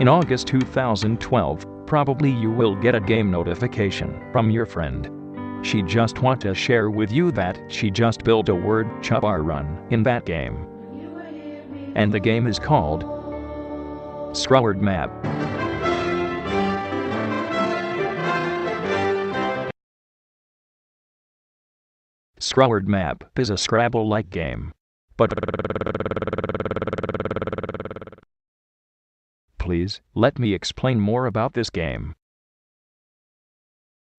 In August 2012, probably you will get a game notification from your friend. She just want to share with you that she just built a word chopper run in that game. And the game is called Scraword Map. Scraword Map is a Scrabble-like game. But please, let me explain more about this game.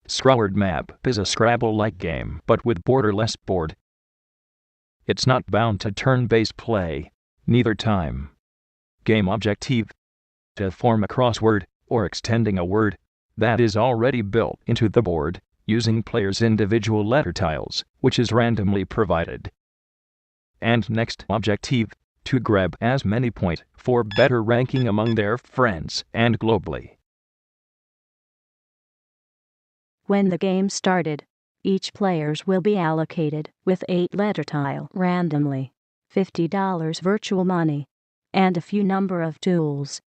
Scraword Map is a Scrabble-like game, but with borderless board. It's not bound to turn-based play, neither time. Game objective: to form a crossword, or extending a word, that is already built into the board, using players' individual letter tiles, which is randomly provided. And next objective: to grab as many points for better ranking among their friends and globally. When the game started, each players will be allocated with 8 letter tile randomly, $50 virtual money, and a few number of tools.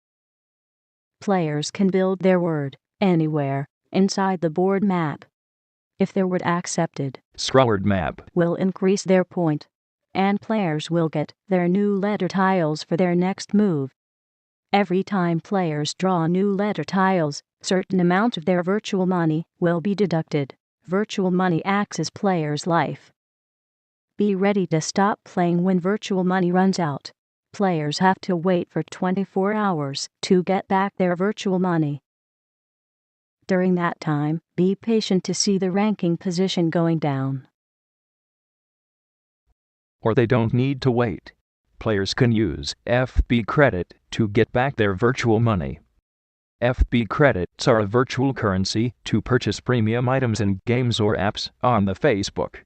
Players can build their word anywhere inside the board map. If their word accepted, Scraword Map will increase their point, and players will get their new letter tiles for their next move. Every time players draw new letter tiles, certain amount of their virtual money will be deducted. Virtual money acts as players' life. Be ready to stop playing when virtual money runs out. Players have to wait for 24 hours to get back their virtual money. During that time, be patient to see the ranking position going down. Or they don't need to wait. Players can use FB credit to get back their virtual money. FB credits are a virtual currency to purchase premium items in games or apps on the Facebook.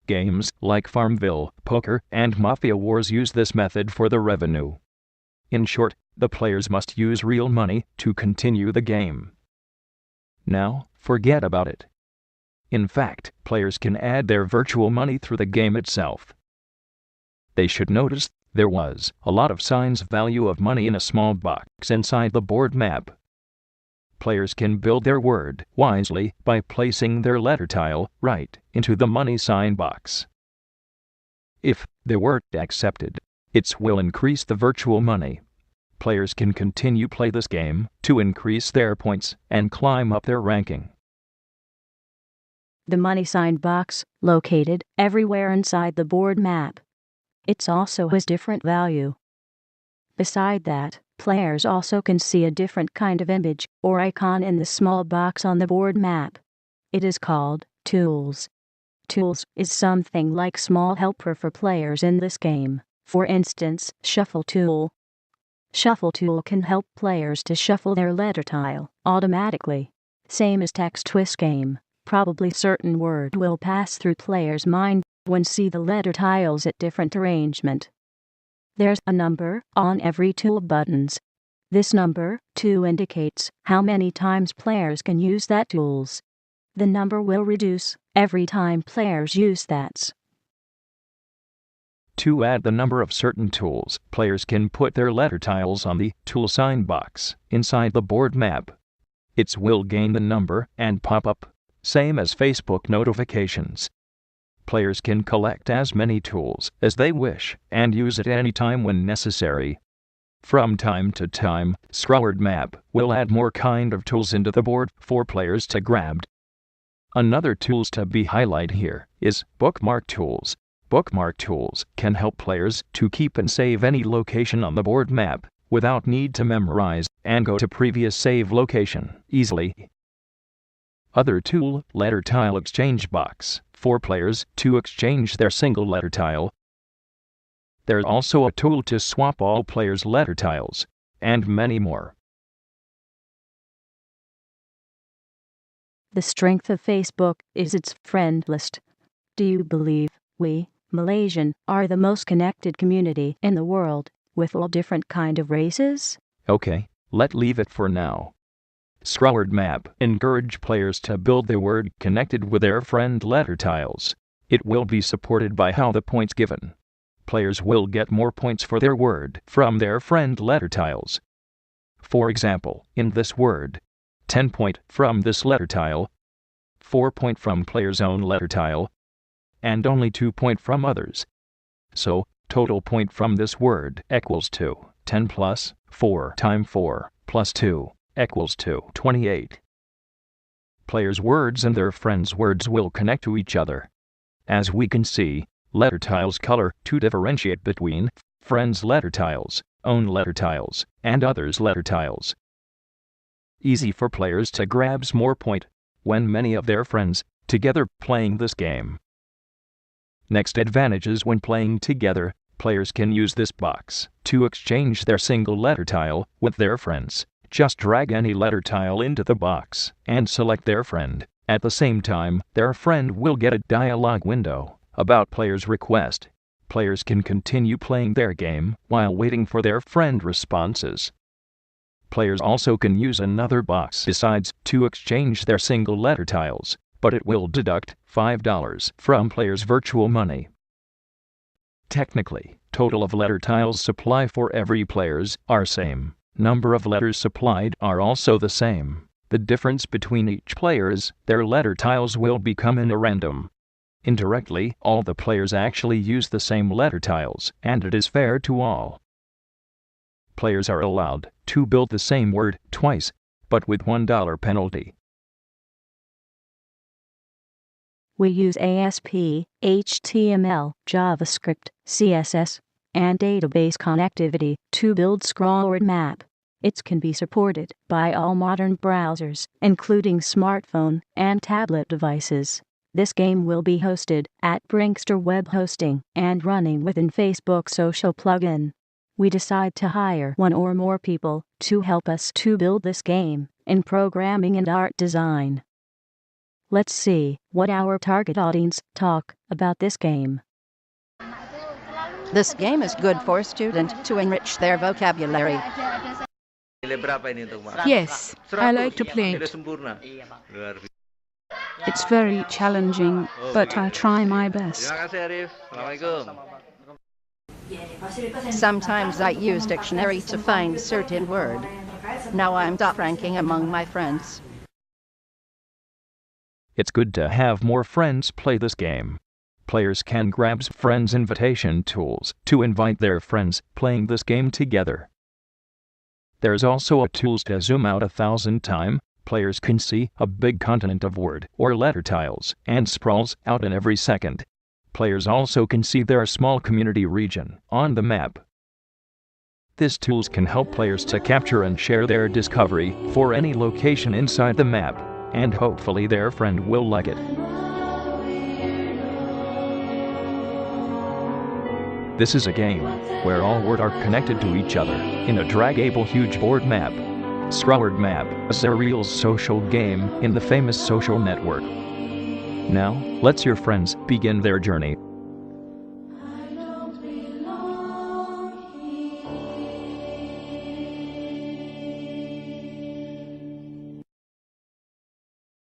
Games like Farmville, Poker, and Mafia Wars use this method for the revenue. In short, the players must use real money to continue the game. Now, forget about it. In fact, players can add their virtual money through the game itself. They should notice there was a lot of signs value of money in a small box inside the board map. Players can build their word wisely by placing their letter tile right into the money sign box. If the word accepted, it will increase the virtual money. Players can continue play this game to increase their points and climb up their ranking. The money sign box, located everywhere inside the board map. It also has different value. Beside that, players also can see a different kind of image or icon in the small box on the board map. It is called tools. Tools is something like small helper for players in this game. For instance, shuffle tool. Shuffle tool can help players to shuffle their letter tile automatically. Same as text twist game. Probably certain word will pass through players' mind when see the letter tiles at different arrangement. There's a number on every tool buttons. This number, 2, indicates how many times players can use that tools. The number will reduce every time players use that. To add the number of certain tools, players can put their letter tiles on the tool sign box inside the board map. It will gain the number and pop up, same as Facebook notifications. Players can collect as many tools as they wish and use it any time when necessary. From time to time, Scraword Map will add more kind of tools into the board for players to grab. Another tools to be highlighted here is bookmark tools. Bookmark tools can help players to keep and save any location on the board map without need to memorize and go to previous save location easily. Other tool, letter tile exchange box, for players to exchange their single letter tile. There's also a tool to swap all players' letter tiles, and many more. The strength of Facebook is its friend list. Do you believe we, Malaysian, are the most connected community in the world, with all different kind of races? Okay, let's leave it for now. Scraword Map encourage players to build their word connected with their friend letter tiles. It will be supported by how the points given. Players will get more points for their word from their friend letter tiles. For example, in this word, 10 point from this letter tile, 4 point from player's own letter tile, and only 2 point from others. So, total point from this word equals to 10 plus 4 times 4 plus 2 equals to 28. Players' words and their friends' words will connect to each other. As we can see, letter tiles color to differentiate between friends' letter tiles, own letter tiles, and others' letter tiles. Easy for players to grab more point when many of their friends together playing this game. Next advantages when playing together, players can use this box to exchange their single letter tile with their friends. Just drag any letter tile into the box and select their friend. At the same time, their friend will get a dialog window about player's request. Players can continue playing their game while waiting for their friend responses. Players also can use another box besides to exchange their single letter tiles, but it will deduct $5 from players' virtual money. Technically, total of letter tiles supply for every players are same. Number of letters supplied are also the same. The difference between each players, their letter tiles will become in a random. Indirectly, all the players actually use the same letter tiles, and it is fair to all. Players are allowed to build the same word twice, but with $1 penalty. We use ASP, HTML, JavaScript, CSS, and database connectivity to build Scraword Map. It can be supported by all modern browsers, including smartphone and tablet devices. This game will be hosted at Brinkster Web Hosting and running within Facebook Social plugin. We decide to hire one or more people to help us to build this game in programming and art design. Let's see what our target audience talk about this game. This game is good for students to enrich their vocabulary. Yes, I like to play it. It's very challenging, but I try my best. Sometimes I use dictionary to find certain word. Now I'm top ranking among my friends. It's good to have more friends play this game. Players can grab friends' invitation tools to invite their friends playing this game together. There's also a tools to zoom out 1,000 times. Players can see a big continent of word or letter tiles and sprawls out in every second. Players also can see their small community region on the map. This tools can help players to capture and share their discovery for any location inside the map, and hopefully their friend will like it. This is a game where all words are connected to each other in a draggable huge board map. Scraword Map is a real social game in the famous social network. Now, let your friends begin their journey.